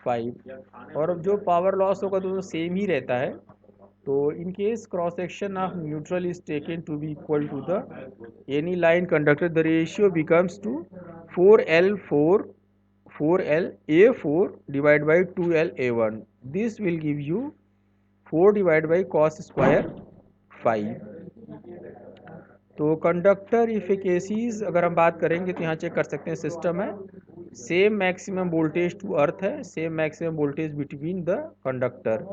5। और अब जो पावर लॉस होगा तो सेम ही रहता है। तो in case cross section of neutral is taken to be equal to the any line conductor, the ratio becomes to 4L divide by 2L A1। This will give you 4 divide by cos square 5। तो conductor इफिकेसीज अगर हम बात करेंगे तो यहाँ check कर सकते हैं, सिस्टम है, same maximum voltage to earth है, same maximum voltage between the conductor,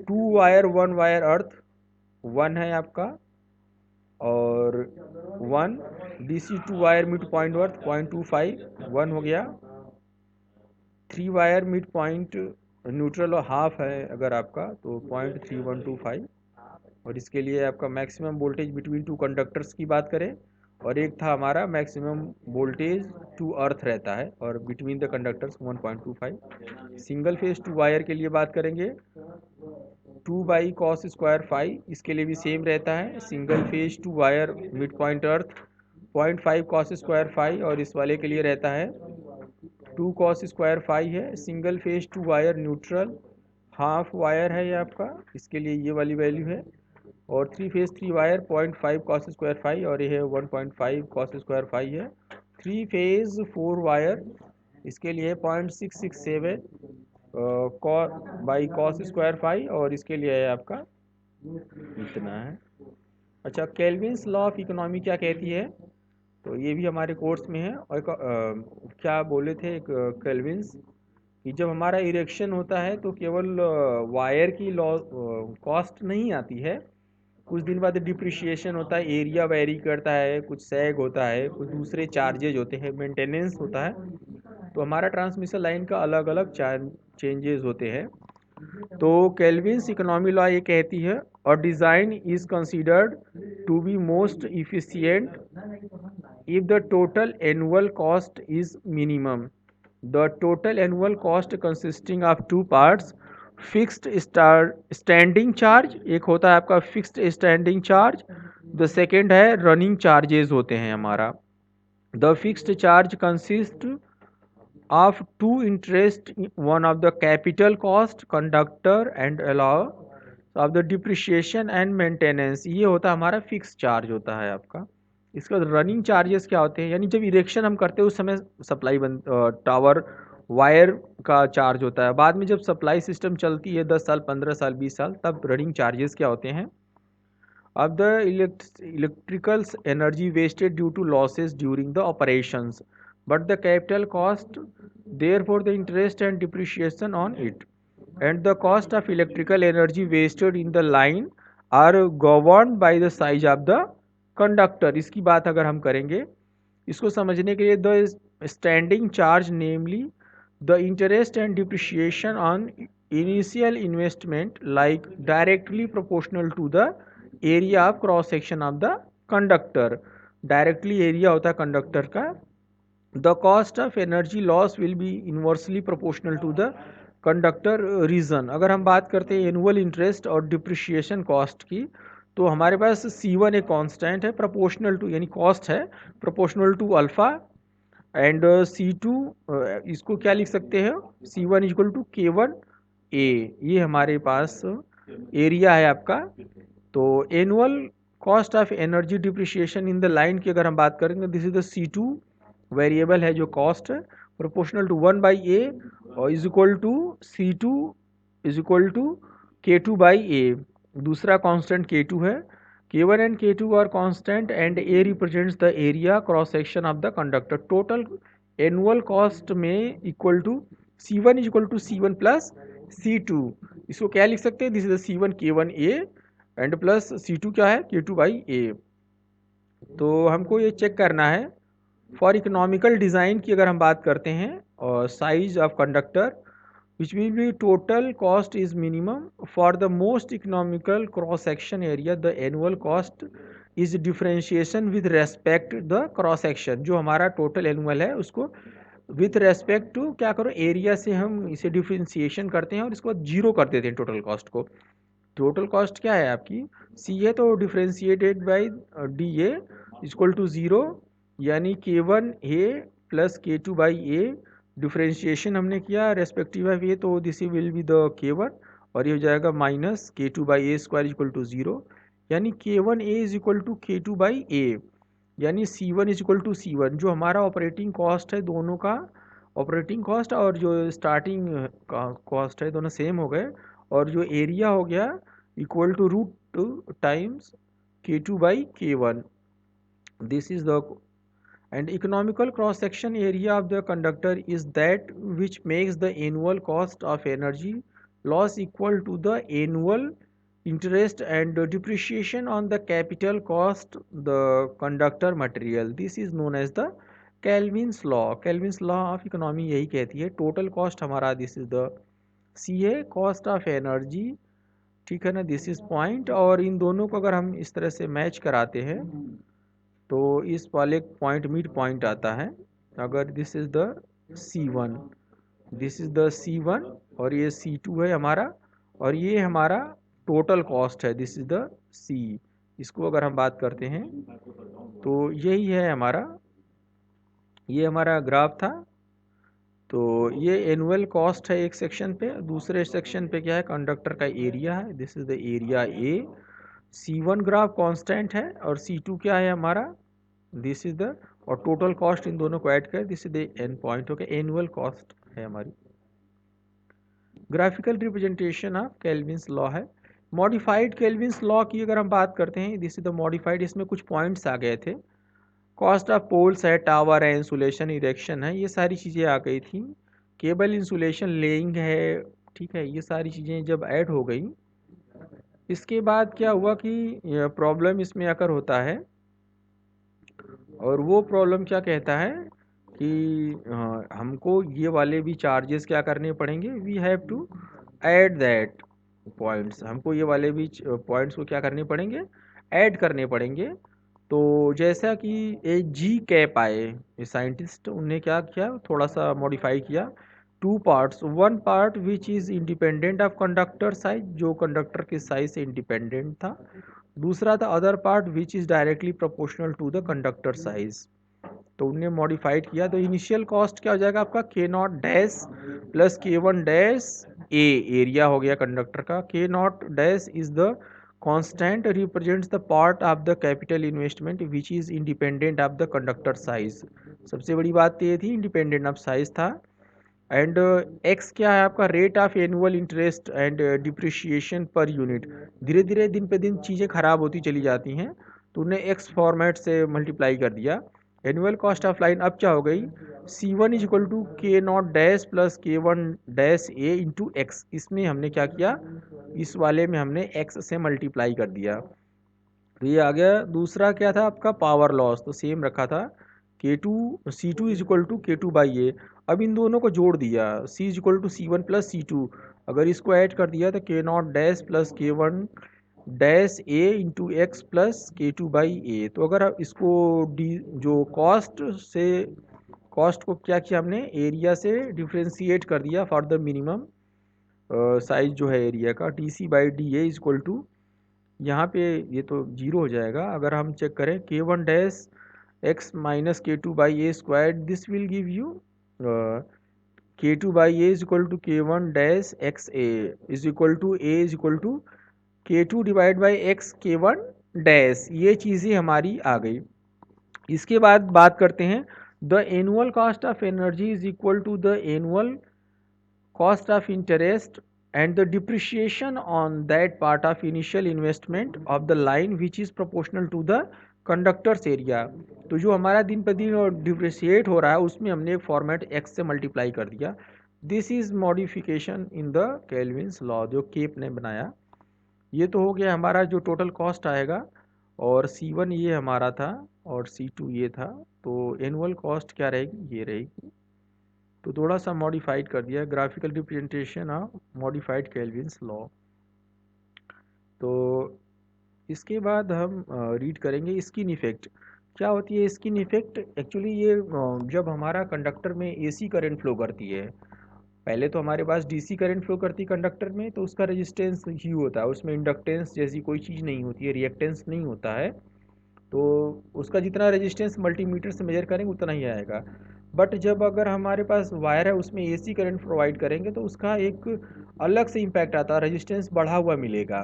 2 wire 1 wire earth 1 है आपका, और 1 DC 2 wire mid point earth 0.25 1 हो गया, 3 वायर मिड पॉइंट न्यूट्रल और हाफ है अगर आपका तो 0.3125। और इसके लिए आपका maximum voltage between two conductors की बात करें, और एक था हमारा मैक्सिमम वोल्टेज टू अर्थ रहता है और between the conductors 1.25। Single phase two wire के लिए बात करेंगे 2 बाई कॉस स्क्वायर 5, इसके लिए भी सेम रहता है, single phase two wire mid point earth 0.5 cos square 5, और इस वाले के लिए रहता है 2 कॉस स्क्वायर 5 है। Single phase two wire neutral half wire है ये आपका, इसके लिए ये वाली वैल्यू है। और 3 फेज 3 वायर 0.5 कॉस स्क्वायर 5, और ये है 1.5 कॉस स्क्वायर 5 है। 3 फेज 4 वायर इसके लिए 0.667 बाई कॉस स्क्वायर 5, और इसके लिए है आपका इतना है। अच्छा, केल्विन्स लॉ ऑफ इकोनॉमी क्या कहती है, तो ये भी हमारे कोर्स में है। और क्या बोले थे एक केल्विन्स, कि जब हमारा इरेक्शन होता है तो केवल वायर की लॉ कॉस्ट नहीं आती है, कुछ दिन बाद डिप्रिशिएशन होता है, एरिया वेरी करता है, कुछ सैग होता है, कुछ दूसरे चार्जेज होते हैं, मेंटेनेंस होता है, तो हमारा ट्रांसमिशन लाइन का अलग अलग चेंजेस होते हैं। तो केल्विन्स इकोनॉमी लॉ ये कहती है, और design is considered to be most efficient if the total annual cost is minimum. The total annual cost consisting of two parts, fixed standing charge, एक होता है आपका fixed standing charge, the second है running charges होते हैं हमारा। The fixed charge consists of two interest, one of the capital cost conductor and allow of the depreciation and maintenance, ये होता है हमारा फिक्स चार्ज होता है आपका। इसके बाद रनिंग चार्जेस क्या होते हैं, यानी जब इरेक्शन हम करते हैं उस समय सप्लाई टावर वायर का चार्ज होता है, बाद में जब सप्लाई सिस्टम चलती है 10 साल 15 साल 20 साल तब रनिंग चार्जेस क्या होते हैं। अब the electrical energy wasted due to losses during the operations, but the capital cost there for the interest and depreciation on it and the cost of electrical energy wasted in the line are governed by the size of the conductor। इसकी बात अगर हम करेंगे, इसको समझने के लिए the standing charge namely the interest and depreciation on initial investment like directly proportional to the area of cross section of the conductor, directly area होता है कंडक्टर का। The cost of energy loss will be inversely proportional to the conductor region. अगर हम बात करते हैं annual interest और depreciation cost की, तो हमारे पास C1 एक कांस्टेंट है, प्रोपोर्शनल टू यानी कॉस्ट है proportional to alpha, and C2 इसको क्या लिख सकते हैं, C1 इक्वल टू K1A, ये हमारे पास एरिया है आपका। तो annual cost of energy depreciation in the line की अगर हम बात करेंगे, this is the C2 variable है जो कॉस्ट है, प्रोपोर्शनल टू 1/A और is equal to C2 is equal to K2/A। दूसरा कांस्टेंट K2 है, K1 and K2 are constant and A represents the area cross section of the conductor. Total annual cost में equal to C1 is equal to C1 plus C2, इसको क्या लिख सकते हैं, this is the C1 K1A and plus C2 क्या है K2/A। तो हमको ये चेक करना है फॉर इकोनॉमिकल डिज़ाइन की अगर हम बात करते हैं, और size of conductor which will be total cost is minimum for the most economical cross section area, the annual cost is differentiation with respect the cross section. जो हमारा टोटल एनुअल है उसको विथ रेस्पेक्ट टू क्या करो area से हम इसे differentiation करते हैं और इसको जीरो कर देते हैं टोटल कॉस्ट को। टोटल कॉस्ट क्या है आपकी C है, तो differentiated by DA equal to 0, यानी K1A प्लस K2/A डिफ्रेंशिएशन हमने किया रेस्पेक्टिव ऑफ ए, तो this will be the K1 और ये हो जाएगा माइनस K2/A² इक्वल टू 0, यानी K1A is equal to K2/A, यानी C1 is equal to C1। जो हमारा ऑपरेटिंग कॉस्ट है, दोनों का ऑपरेटिंग कॉस्ट और जो स्टार्टिंग कॉस्ट है दोनों सेम हो गए, और जो एरिया हो गया equal to root times K2/K1। This is the and economical cross section area of the conductor is that which makes the annual cost of energy loss equal to the annual interest and depreciation on the capital cost the conductor material. This is known as the Kelvin's law. Kelvin's law of economy यही कहती है total cost हमारा this is the C है, cost of energy, ठीक है ना, this is point। और इन दोनों को अगर हम इस तरह से मैच कराते हैं तो इस वाले पॉइंट मिड पॉइंट आता है। अगर this is the C1, this is the C1 और ये C2 है हमारा, और ये हमारा टोटल कॉस्ट है, दिस इज़ द C। इसको अगर हम बात करते हैं तो यही है हमारा, ये हमारा ग्राफ था। तो ये एनुअल कॉस्ट है एक सेक्शन पे, दूसरे सेक्शन पे क्या है, कंडक्टर का एरिया है, this is the area A. C1 graph constant है और C2 क्या है हमारा, दिस इज द, और टोटल कॉस्ट इन दोनों को ऐड करें, this is the end point हो गया, एनुअल कॉस्ट है हमारी। Graphical representation of Kelvin's law है। मॉडिफाइड केल्विन्स लॉ की अगर हम बात करते हैं, दिस इज द मॉडिफाइड, इसमें कुछ पॉइंट्स आ गए थे, कॉस्ट ऑफ पोल्स है, टावर है, इंसुलेशन इरेक्शन है, ये सारी चीज़ें आ गई थी, केबल इंसुलेशन लेइंग है, ठीक है, ये सारी चीज़ें जब ऐड हो गई, इसके बाद क्या हुआ कि प्रॉब्लम इसमें आकर होता है, और वो प्रॉब्लम क्या कहता है कि हमको ये वाले भी चार्जेस क्या करने पड़ेंगे, we have to add that points, हमको ये वाले भी पॉइंट्स को क्या करने पड़ेंगे, ऐड करने पड़ेंगे। तो जैसा कि एक जी कैप आए, ये साइंटिस्ट उनने क्या किया, थोड़ा सा मॉडिफाई किया, two parts, one part which is independent of conductor size, जो कंडक्टर के साइज से इंडिपेंडेंट था, दूसरा था other part which is directly proportional to the conductor size. तो उनने मॉडिफाइड किया, तो इनिशियल कॉस्ट क्या हो जाएगा आपका, K0 dash plus K1 dash A, area हो गया कंडक्टर का, K0 dash is the constant represents the part of the capital investment which is independent of the conductor size. सबसे बड़ी बात तो ये थी, इंडिपेंडेंट ऑफ साइज था। एंड एक्स क्या है आपका, rate of annual interest and depreciation per unit. धीरे धीरे दिन पे दिन चीज़ें ख़राब होती चली जाती हैं, तो उन्हें एक्स फॉर्मेट से मल्टीप्लाई कर दिया। एनुअल कॉस्ट ऑफ लाइन अब क्या हो गई, C1 is equal to K0 dash plus K1 dash A into x, इसमें हमने क्या किया, इस वाले में हमने एक्स से मल्टीप्लाई कर दिया, तो ये आ गया। दूसरा क्या था आपका, पावर लॉस, तो सेम रखा था, C2 is equal to K2/A। अब इन दोनों को जोड़ दिया, C is equal to C1 plus C2, अगर इसको ऐड कर दिया तो K0 dash plus K1 dash A into X plus K2/A। तो अगर आप इसको डी जो कॉस्ट से, कॉस्ट को क्या किया हमने, एरिया से डिफ्रेंशिएट कर दिया फॉर द मिनिमम साइज जो है एरिया का, DC/DA इज इक्वल टू, यहाँ पे ये तो जीरो हो जाएगा। अगर हम चेक करें K1 dash x minus K2/A², this will give you K2/A is equal to K1 dash x A is equal to A is equal to K2 divide by x K1 dash, ये चीज़ें हमारी आ गई। इसके बाद बात करते हैं, the annual cost of energy is equal to the annual cost of interest and the depreciation on that part of initial investment of the line which is proportional to the conductor's area। तो जो हमारा दिन पर दिन depreciate हो रहा है उसमें हमने एक फॉर्मेट x से मल्टीप्लाई कर दिया। This is modification in the Kelvin's law, जो केप ने बनाया। ये तो हो गया हमारा जो टोटल कॉस्ट आएगा, और C1 ये हमारा था और C2 ये था, तो एनुअल कॉस्ट क्या रहेगी, ये रहेगी। तो थोड़ा सा मॉडिफाइड कर दिया, graphical representation of modified Kelvin's law. तो इसके बाद हम रीड करेंगे स्किन इफेक्ट। क्या होती है स्किन इफेक्ट, एक्चुअली ये जब हमारा कंडक्टर में AC करंट फ्लो करती है, पहले तो हमारे पास DC करंट फ्लो करती है कंडक्टर में, तो उसका रेजिस्टेंस ही होता है, उसमें इंडक्टेंस जैसी कोई चीज़ नहीं होती है, रिएक्टेंस नहीं होता है, तो उसका जितना रेजिस्टेंस मल्टीमीटर से मेजर करेंगे उतना ही आएगा। बट जब अगर हमारे पास वायर है उसमें AC करंट प्रोवाइड करेंगे तो उसका एक अलग से इम्पैक्ट आता है, रेजिस्टेंस बढ़ा हुआ मिलेगा।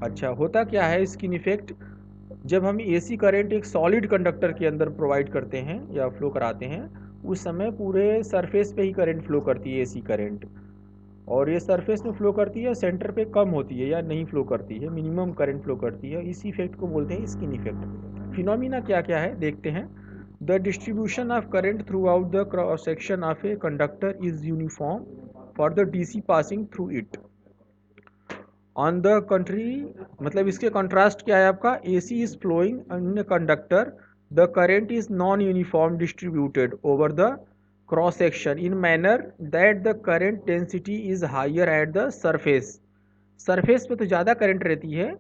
अच्छा, होता क्या है स्किन इफेक्ट, जब हम AC करंट एक सॉलिड कंडक्टर के अंदर प्रोवाइड करते हैं या फ्लो कराते हैं, उस समय पूरे सरफेस पे ही करंट फ्लो करती है AC करंट, और ये सरफेस में फ्लो करती है, सेंटर पे कम होती है या नहीं फ्लो करती है, मिनिमम करंट फ्लो करती है। इस इफेक्ट को बोलते हैं स्किन इफेक्ट। फिनोमिना क्या क्या है देखते हैं। The distribution of current throughout the cross section of a conductor is uniform for the DC passing through it. On the contrary, मतलब इसके कंट्रास्ट क्या है आपका, AC is flowing in a conductor, the current is non uniform distributed over the cross section in manner that the current density is higher at the surface. Surface पे तो ज़्यादा current रहती है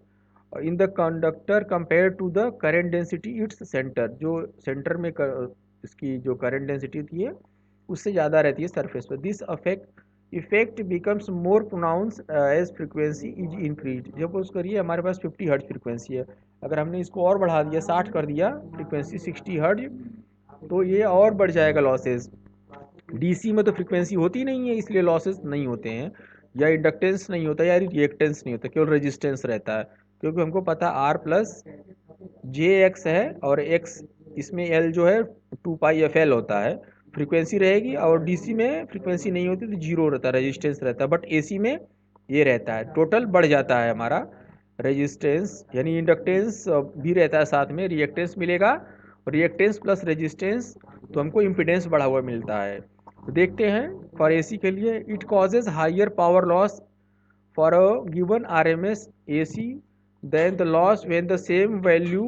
in the conductor compare to the current density its centre, जो centre में इसकी जो current density होती है उससे ज़्यादा रहती है सरफेस पर। This affect effect becomes more pronounce as frequency is increase. जब उस करिए हमारे पास 50 हर्ट्ज फ्रिक्वेंसी है, अगर हमने इसको और बढ़ा दिया 60 कर दिया फ्रिक्वेंसी 60 हर्ट्ज, तो ये और बढ़ जाएगा लॉसेस। DC में तो फ्रिक्वेंसी होती नहीं है इसलिए लॉसेस नहीं होते हैं, या इंडक्टेंस नहीं होता या रिएक्टेंस नहीं होता, केवल रेजिस्टेंस रहता है, क्योंकि हमको पता R प्लस JX है और X इसमें L जो है 2πfL होता है, फ्रीक्वेंसी रहेगी। और DC में फ्रीक्वेंसी नहीं होती तो जीरो रहता है, रेजिस्टेंस रहता है, बट AC में ये रहता है, टोटल बढ़ जाता है हमारा रेजिस्टेंस, यानी इंडक्टेंस भी रहता है साथ में, रिएक्टेंस मिलेगा, रिएक्टेंस प्लस रेजिस्टेंस तो हमको इम्पिडेंस बढ़ा हुआ मिलता है। तो देखते हैं फॉर AC के लिए, it causes higher power loss for a given RMS AC then the loss when the same value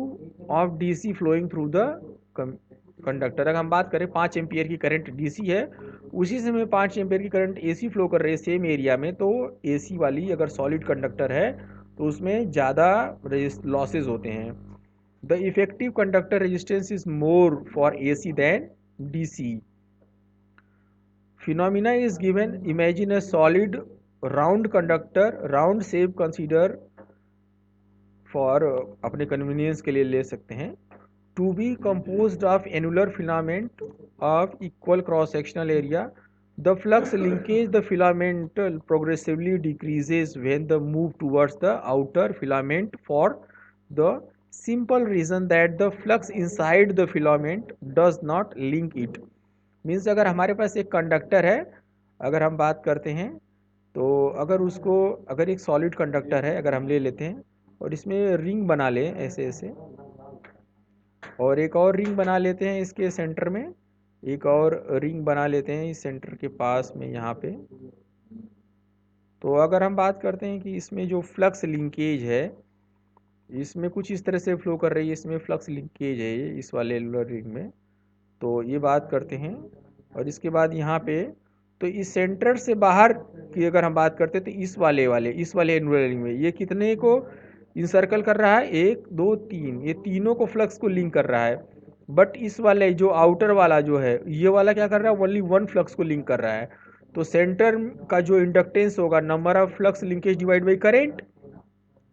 of DC flowing through the conductor. अगर हम बात करें 5 एम्पियर की करंट DC है, उसी समय 5 एम्पियर की करंट AC फ्लो कर रही है सेम एरिया में, तो AC वाली अगर सॉलिड कंडक्टर है तो उसमें ज़्यादा लॉसेज होते हैं। The effective conductor resistance is more for AC than DC। Phenomena is given, imagine a solid round conductor, round shape consider for अपने कन्वीनियंस के लिए ले सकते हैं, to be composed of annular filament of equal cross sectional area, the flux linkage the filament progressively decreases when the move towards the outer filament for the simple reason that the flux inside the filament does not link it. Means अगर हमारे पास एक conductor है, अगर हम बात करते हैं तो अगर उसको, अगर एक सॉलिड कंडक्टर है अगर हम ले लेते हैं और इसमें रिंग बना लें ऐसे ऐसे, और एक और रिंग बना लेते हैं इसके सेंटर में, एक और रिंग बना लेते हैं इस सेंटर के पास में यहाँ पे। तो अगर हम बात करते हैं कि इसमें जो फ्लक्स लिंकेज है, इसमें कुछ इस तरह से फ्लो कर रही है, इसमें फ्लक्स लिंकेज है ये इस वाले एनुलर रिंग में, तो ये बात करते हैं। और इसके बाद यहाँ पे, तो इस सेंटर से बाहर की अगर हम बात करते हैं तो इस वाले एनुलर रिंग में ये कितने को इंसर्कल कर रहा है, 1 2 3, ये तीनों को फ्लक्स को लिंक कर रहा है। बट इस वाले जो आउटर वाला जो है, ये वाला क्या कर रहा है, ओनली वन फ्लक्स को लिंक कर रहा है। तो सेंटर का जो इंडक्टेंस होगा, number of flux linkage divide by current,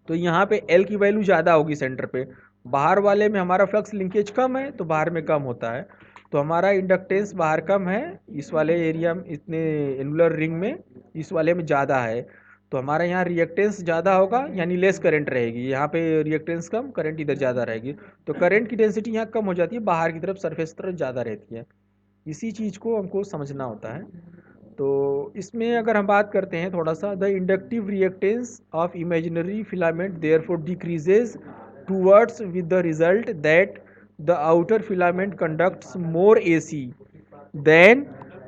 तो यहाँ पे L की वैल्यू ज़्यादा होगी सेंटर पे। बाहर वाले में हमारा फ्लक्स लिंकेज कम है तो बाहर में कम होता है, तो हमारा इंडक्टेंस बाहर कम है, इस वाले एरिया में, इतने एनुलर रिंग में इस वाले में ज़्यादा है, तो हमारा यहाँ रिएक्टेंस ज़्यादा होगा, यानी लेस करंट रहेगी। यहाँ पे रिएक्टेंस कम, करंट इधर ज़्यादा रहेगी, तो करंट की डेंसिटी यहाँ कम हो जाती है, बाहर की तरफ सरफेस तरफ ज़्यादा रहती है। इसी चीज़ को हमको समझना होता है। तो इसमें अगर हम बात करते हैं थोड़ा सा, the inductive reactance of imaginary filament therefore decreases towards with the result that the outer filament conducts more AC then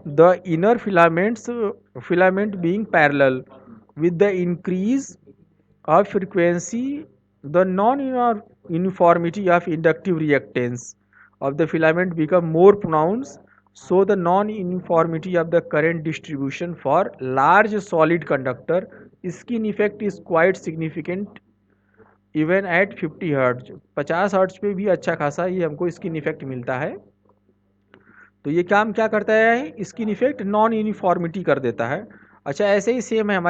the inner filament being parallel with the increase of frequency the non-uniformity of inductive reactance of the filament become more pronounced, so the non-uniformity of the current distribution for large solid conductor skin effect is quite significant even at 50 hertz. 50 hertz पे भी अच्छा खासा ये हमको skin effect मिलता है। तो ये काम क्या करता है, स्किन इफेक्ट नॉन यूनिफॉर्मिटी कर देता है। अच्छा, ऐसे ही सेम है हमारे